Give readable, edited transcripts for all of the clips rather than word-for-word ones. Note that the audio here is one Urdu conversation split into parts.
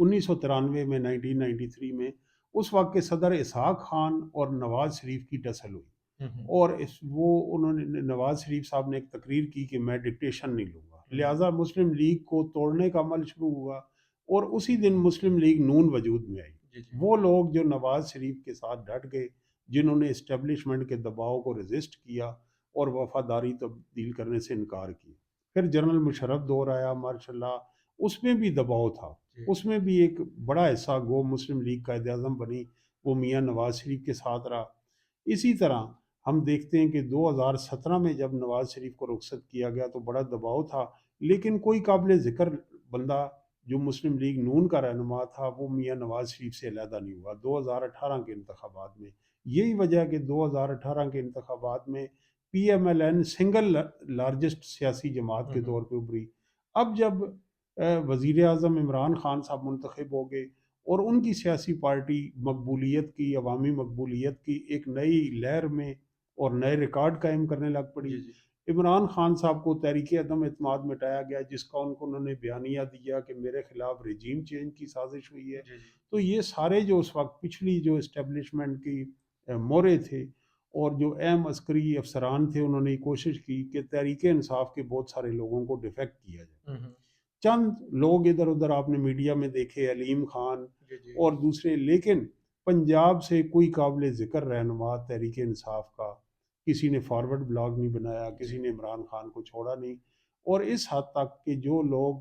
1993 میں 1993 میں اس وقت کے صدر اسحاق خان اور نواز شریف کی ٹسل ہوئی، اور وہ انہوں نے نواز شریف صاحب نے ایک تقریر کی کہ میں ڈکٹیشن نہیں لوں گا، لہٰذا مسلم لیگ کو توڑنے کا عمل شروع ہوا، اور اسی دن مسلم لیگ نون وجود میں آئی۔ وہ لوگ جو نواز شریف کے ساتھ ڈٹ گئے، جنہوں نے اسٹیبلشمنٹ کے دباؤ کو ریزسٹ کیا اور وفاداری تبدیل کرنے سے انکار کیا۔ پھر جنرل مشرف دور آیا ماشاء اللہ، اس میں بھی دباؤ تھا، اس میں بھی ایک بڑا حصہ گو مسلم لیگ قائد اعظم بنی، وہ میاں نواز شریف کے ساتھ رہا۔ اسی طرح ہم دیکھتے ہیں کہ 2017 میں جب نواز شریف کو رخصت کیا گیا تو بڑا دباؤ تھا، لیکن کوئی قابل ذکر بندہ جو مسلم لیگ نون کا رہنما تھا وہ میاں نواز شریف سے علیحدہ نہیں ہوا 2018 کے انتخابات میں۔ یہی وجہ ہے کہ 2018 کے انتخابات میں P M L N single largest سیاسی جماعت کے طور پہ ابھری۔ اب جب وزیر اعظم عمران خان صاحب منتخب ہو گئے اور ان کی سیاسی پارٹی مقبولیت کی، عوامی مقبولیت کی ایک نئی لہر میں اور نئے ریکارڈ قائم کرنے لگ پڑی۔ عمران خان صاحب کو تحریک عدم اعتماد مٹایا گیا، جس کا انہوں نے بیانیہ دیا کہ میرے خلاف رجیم چینج کی سازش ہوئی ہے۔ تو یہ سارے جو اس وقت پچھلی جو اسٹیبلشمنٹ کی مورے تھے اور جو اہم عسکری افسران تھے، انہوں نے کوشش کی کہ تحریک انصاف کے بہت سارے لوگوں کو ڈیفیکٹ کیا جائے۔ چند لوگ ادھر ادھر آپ نے میڈیا میں دیکھے، علیم خان اور دوسرے، لیکن پنجاب سے کوئی قابل ذکر رہنما تحریک انصاف کا کسی نے فارورڈ بلاگ نہیں بنایا، کسی نے عمران خان کو چھوڑا نہیں۔ اور اس حد تک کہ جو لوگ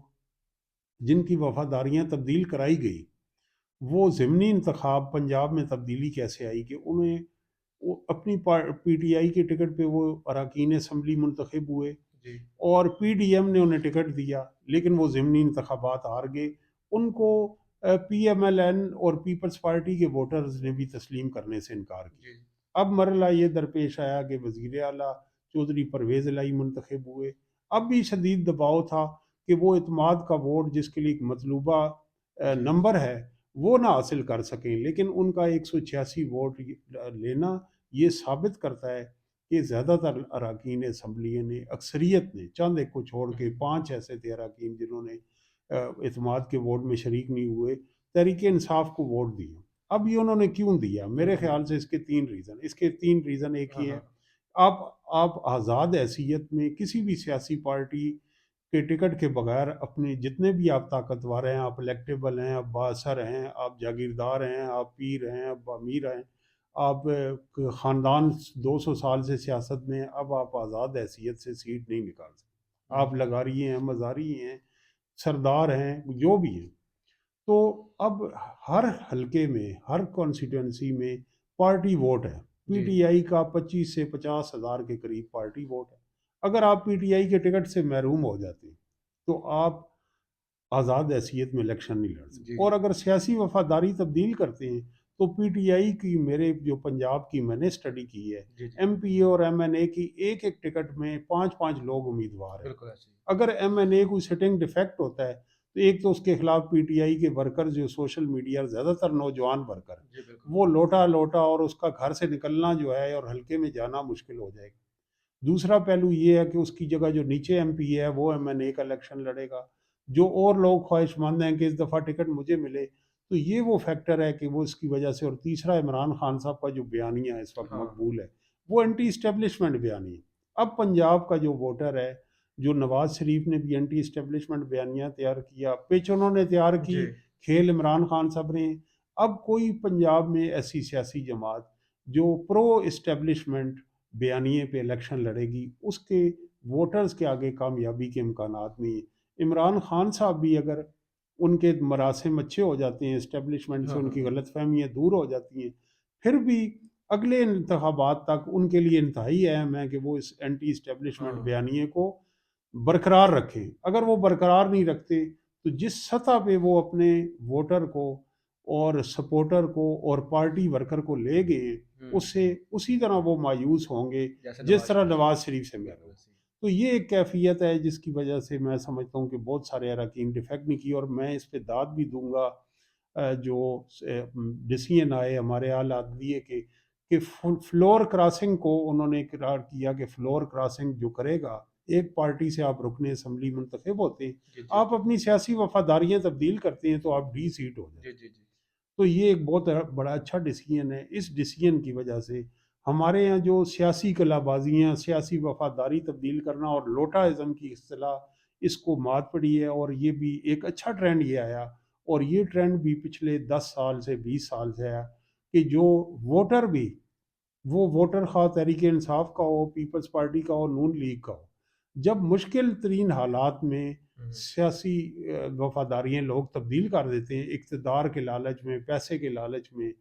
جن کی وفاداریاں تبدیل کرائی گئی، وہ ضمنی انتخاب پنجاب میں تبدیلی کیسے آئی کہ انہیں اپنی پی ٹی آئی کے ٹکٹ پہ وہ اراکین اسمبلی منتخب ہوئے، اور پی ڈی ایم نے انہیں ٹکٹ دیا، لیکن وہ ضمنی انتخابات ہار گئے۔ ان کو پی ایم ایل این اور پیپلز پارٹی کے ووٹرز نے بھی تسلیم کرنے سے انکار کیا۔ اب مرحلہ یہ درپیش آیا کہ وزیر اعلیٰ چودھری پرویز الہی منتخب ہوئے۔ اب بھی شدید دباؤ تھا کہ وہ اعتماد کا ووٹ جس کے لیے ایک مطلوبہ نمبر ہے وہ نہ حاصل کر سکیں، لیکن ان کا 186 ووٹ لینا یہ ثابت کرتا ہے کہ زیادہ تر اراکین اسمبلی نے، اکثریت نے، چند ایک کو چھوڑ کے 5 ایسے تھے اراکین جنہوں نے اعتماد کے ووٹ میں شریک نہیں ہوئے، تحریک انصاف کو ووٹ دیا۔ اب یہ انہوں نے کیوں دیا؟ میرے خیال سے اس کے تین ریزن ایک ہی ہے۔ آپ آزاد حیثیت میں کسی بھی سیاسی پارٹی کے ٹکٹ کے بغیر اپنے جتنے بھی آپ طاقتور ہیں، آپ الیکٹیبل ہیں، آپ بااثر ہیں، آپ جاگیردار ہیں، آپ پیر ہیں، آپ امیر ہیں، آپ خاندان 200 سال سے سیاست میں، اب آپ آزاد حیثیت سے سیٹ نہیں نکال سکتے۔ آپ لگاری ہیں، مزاری ہیں، سردار ہیں، جو بھی ہیں۔ تو اب ہر حلقے میں، ہر کانسٹیٹوئنسی میں پارٹی ووٹ ہے۔ پی ٹی آئی کا 25 سے 50 ہزار کے قریب پارٹی ووٹ ہے۔ اگر آپ پی ٹی آئی کے ٹکٹ سے محروم ہو جاتے ہیں تو آپ آزاد حیثیت میں الیکشن نہیں لڑ سکتے۔ اور اگر سیاسی وفاداری تبدیل کرتے ہیں تو پی ٹی آئی کی، میرے جو پنجاب کی میں نے اسٹڈی کی ہے، ایم پی اے اور ایم این اے کی ایک ایک ٹکٹ میں 5 لوگ امیدوار ہیں۔ اگر ایم این اے کوئی سٹنگ ڈیفیکٹ ہوتا ہے تو ایک تو اس کے خلاف پی ٹی آئی کے ورکر جو سوشل میڈیا، زیادہ تر نوجوان ورکر، وہ لوٹا اور اس کا گھر سے نکلنا جو ہے اور حلقے میں جانا مشکل ہو جائے گا۔ دوسرا پہلو یہ ہے کہ اس کی جگہ جو نیچے ایم پی اے ہے وہ ایم این اے کا الیکشن لڑے گا۔ جو اور لوگ خواہش مند ہیں کہ اس دفعہ ٹکٹ مجھے ملے، تو یہ وہ فیکٹر ہے کہ وہ اس کی وجہ سے۔ اور تیسرا، عمران خان صاحب کا جو بیانیہ اس وقت مقبول ہے وہ اینٹی اسٹیبلشمنٹ بیانیہ۔ اب پنجاب کا جو ووٹر ہے، جو نواز شریف نے بھی اینٹی اسٹیبلشمنٹ بیانیہ تیار کیا، پچ انہوں نے تیار کی، کھیل عمران خان صاحب نے۔ اب کوئی پنجاب میں ایسی سیاسی جماعت جو پرو اسٹیبلشمنٹ بیانیے پہ الیکشن لڑے گی، اس کے ووٹرز کے آگے کامیابی کے امکانات نہیں ہیں۔ عمران خان صاحب بھی اگر ان کے مراسم اچھے ہو جاتے ہیں، اسٹیبلشمنٹ سے ان کی غلط فہمیاں دور ہو جاتی ہیں، پھر بھی اگلے انتخابات تک ان کے لیے انتہائی اہم ہے کہ وہ اس اینٹی اسٹیبلشمنٹ بیانیے کو برقرار رکھیں۔ اگر وہ برقرار نہیں رکھتے تو جس سطح پہ وہ اپنے ووٹر کو اور سپورٹر کو اور پارٹی ورکر کو لے گئے، اس سے اسی طرح وہ مایوس ہوں گے جس طرح نواز شریف سے محروم۔ تو یہ ایک کیفیت ہے جس کی وجہ سے میں سمجھتا ہوں کہ بہت سارے اراکین ڈیفیکٹ نہیں کی۔ اور میں اس پہ داد بھی دوں گا جو ڈسیزن آئے ہمارے اعلیٰ عدلیہ کے، کہ فلور کراسنگ کو انہوں نے قرار کیا کہ فلور کراسنگ جو کرے گا ایک پارٹی سے آپ رکن اسمبلی منتخب ہوتے ہیں، جی جی آپ اپنی سیاسی وفاداریاں تبدیل کرتے ہیں تو آپ ڈی سیٹ ہو جاتے جی ہیں۔ جی جی تو یہ ایک بہت بڑا اچھا ڈیسیجن ہے۔ اس ڈیسیجن کی وجہ سے ہمارے یہاں جو سیاسی کلا بازیاں، سیاسی وفاداری تبدیل کرنا اور لوٹا ازم کی اصطلاح، اس کو مات پڑی ہے، اور یہ بھی ایک اچھا ٹرینڈ یہ آیا، اور یہ ٹرینڈ بھی پچھلے 10 سال سے 20 سال سے ہے کہ جو ووٹر بھی، وہ ووٹر خواہ تحریک انصاف کا ہو، پیپلز پارٹی کا ہو، نون لیگ کا ہو، جب مشکل ترین حالات میں سیاسی وفاداریاں لوگ تبدیل کر دیتے ہیں، اقتدار کے لالچ میں، پیسے کے لالچ میں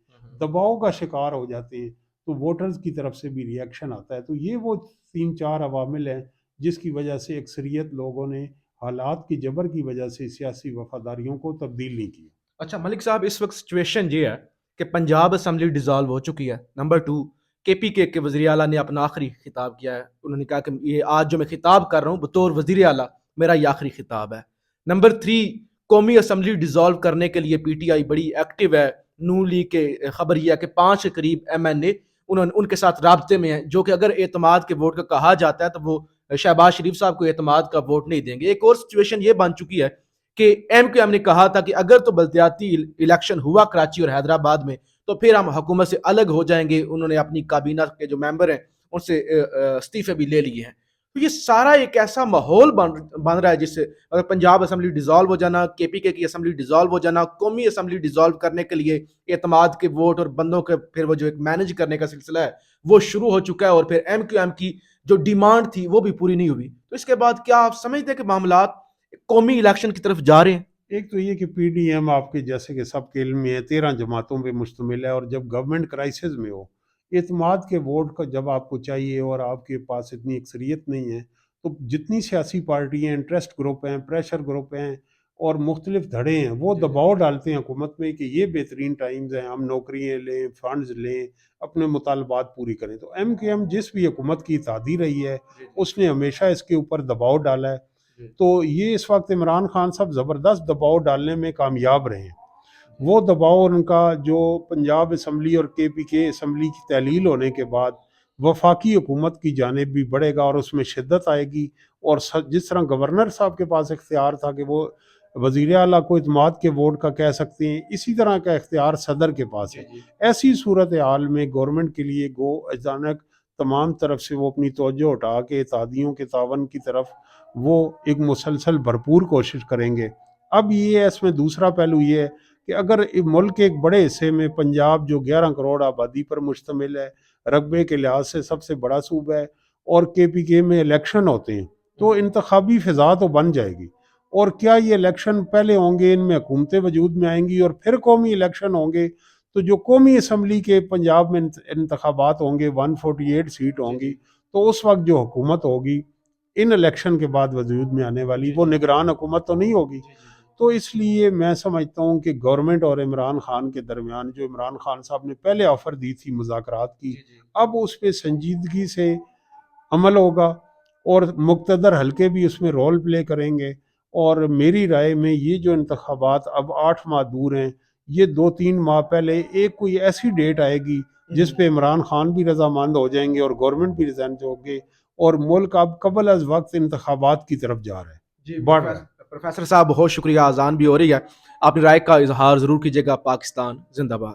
دباؤ کا شکار ہو جاتے ہیں، تو ووٹرز کی طرف سے بھی ری ایکشن آتا ہے۔ تو یہ وہ 3-4 عوامل ہیں جس کی وجہ سے اکثریت لوگوں نے حالات کی جبر کی وجہ سے سیاسی وفاداریوں کو تبدیل نہیں کیا۔ اچھا ملک صاحب، اس وقت سچویشن یہ ہے کہ پنجاب اسمبلی ڈیزالو ہو چکی ہے۔ نمبر 2، کے پی کے وزیر اعلیٰ نے اپنا آخری خطاب کیا ہے، انہوں نے کہا کہ یہ آج جو میں خطاب کر رہا ہوں بطور وزیر اعلیٰ، میرا یہ آخری خطاب ہے۔ نمبر 3، قومی اسمبلی ڈیزالو کرنے کے لیے پی ٹی آئی بڑی ایکٹیو ہے۔ نون لیگ کے خبر یہ ہے کہ 5 کے قریب ایم این اے ان کے ساتھ رابطے میں ہیں، جو کہ اگر اعتماد کے ووٹ کا کہا جاتا ہے تو وہ شہباز شریف صاحب کو اعتماد کا ووٹ نہیں دیں گے۔ ایک اور سچویشن یہ بن چکی ہے کہ ایم کیو ایم نے کہا تھا کہ اگر تو بلدیاتی الیکشن ہوا کراچی اور حیدرآباد میں تو پھر ہم حکومت سے الگ ہو جائیں گے۔ انہوں نے اپنی کابینہ کے جو ممبر ہیں ان سے استعفے بھی لے لیے ہیں۔ تو یہ سارا ایک ایسا ماحول بن رہا ہے جس سے اگر پنجاب اسمبلی ڈیزالو ہو جانا، کے پی کے کی اسمبلی ڈیزالو ہو جانا، قومی اسمبلی ڈیزالو کرنے کے لیے اعتماد کے ووٹ اور بندوں کے پھر وہ جو ایک مینج کرنے کا سلسلہ ہے وہ شروع ہو چکا ہے، اور پھر ایم کیو ایم کی جو ڈیمانڈ تھی وہ بھی پوری نہیں ہوئی۔ تو اس کے بعد کیا آپ سمجھتے ہیں کہ معاملات قومی الیکشن کی طرف جا رہے ہیں؟ ایک تو یہ کہ پی ڈی ایم آپ کے جیسے کہ سب کے علم میں ہے 13 جماعتوں پہ مشتمل ہے، اور جب گورنمنٹ کرائسس میں ہو، اعتماد کے ووٹ کا جب آپ کو چاہیے اور آپ کے پاس اتنی اکثریت نہیں ہے، تو جتنی سیاسی پارٹی ہیں، انٹرسٹ گروپ ہیں، پریشر گروپ ہیں اور مختلف دھڑے ہیں، وہ دباؤ ڈالتے ہیں حکومت میں کہ یہ بہترین ٹائمز ہیں، ہم نوکریاں لیں، فنڈز لیں، اپنے مطالبات پوری کریں۔ تو ایم کیو ایم جس بھی حکومت کی اتحادی رہی ہے، اس نے ہمیشہ اس کے اوپر دباؤ ڈالا ہے۔ تو یہ اس وقت عمران خان صاحب زبردست دباؤ ڈالنے میں کامیاب رہے ہیں۔ وہ دباؤ ان کا جو پنجاب اسمبلی اور کے پی کے اسمبلی کی تحلیل ہونے کے بعد وفاقی حکومت کی جانب بھی بڑھے گا، اور اس میں شدت آئے گی، اور جس طرح گورنر صاحب کے پاس اختیار تھا کہ وہ وزیر اعلیٰ کو اعتماد کے ووٹ کا کہہ سکتے ہیں، اسی طرح کا اختیار صدر کے پاس ہے۔ ایسی صورتحال میں گورنمنٹ کے لیے گو اچانک تمام طرف سے وہ اپنی توجہ ہٹا کے اتحادیوں کے تعاون کی طرف وہ ایک مسلسل بھرپور کوشش کریں گے۔ اب یہ ہے، اس میں دوسرا پہلو یہ ہے کہ اگر ملک کے ایک بڑے حصے میں پنجاب جو 11 کروڑ آبادی پر مشتمل ہے، رقبے کے لحاظ سے سب سے بڑا صوبہ ہے، اور کے پی کے میں الیکشن ہوتے ہیں، تو انتخابی فضا تو بن جائے گی۔ اور کیا یہ الیکشن پہلے ہوں گے، ان میں حکومتیں وجود میں آئیں گی اور پھر قومی الیکشن ہوں گے، تو جو قومی اسمبلی کے پنجاب میں انتخابات ہوں گے 148 سیٹ ہوں گی، تو اس وقت جو حکومت ہوگی ان الیکشن کے بعد وجود میں آنے والی، وہ نگران حکومت تو نہیں ہوگی۔ تو اس لیے میں سمجھتا ہوں کہ گورنمنٹ اور عمران خان کے درمیان، جو عمران خان صاحب نے پہلے آفر دی تھی مذاکرات کی، اب اس پہ سنجیدگی سے عمل ہوگا، اور مقتدر حلقے بھی اس میں رول پلے کریں گے۔ اور میری رائے میں یہ جو انتخابات اب 8 ماہ دور ہیں، یہ 2-3 ماہ پہلے ایک کوئی ایسی ڈیٹ آئے گی جس پہ عمران خان بھی رضامند ہو جائیں گے اور گورنمنٹ بھی رضامند ہوگے، اور ملک اب قبل از وقت انتخابات کی طرف جا رہا ہے، بڑھ رہا ہے۔ پروفیسر صاحب بہت شکریہ، اذان بھی ہو رہی ہے، اپنی رائے کا اظہار ضرور کیجیے گا۔ پاکستان زندہ باد۔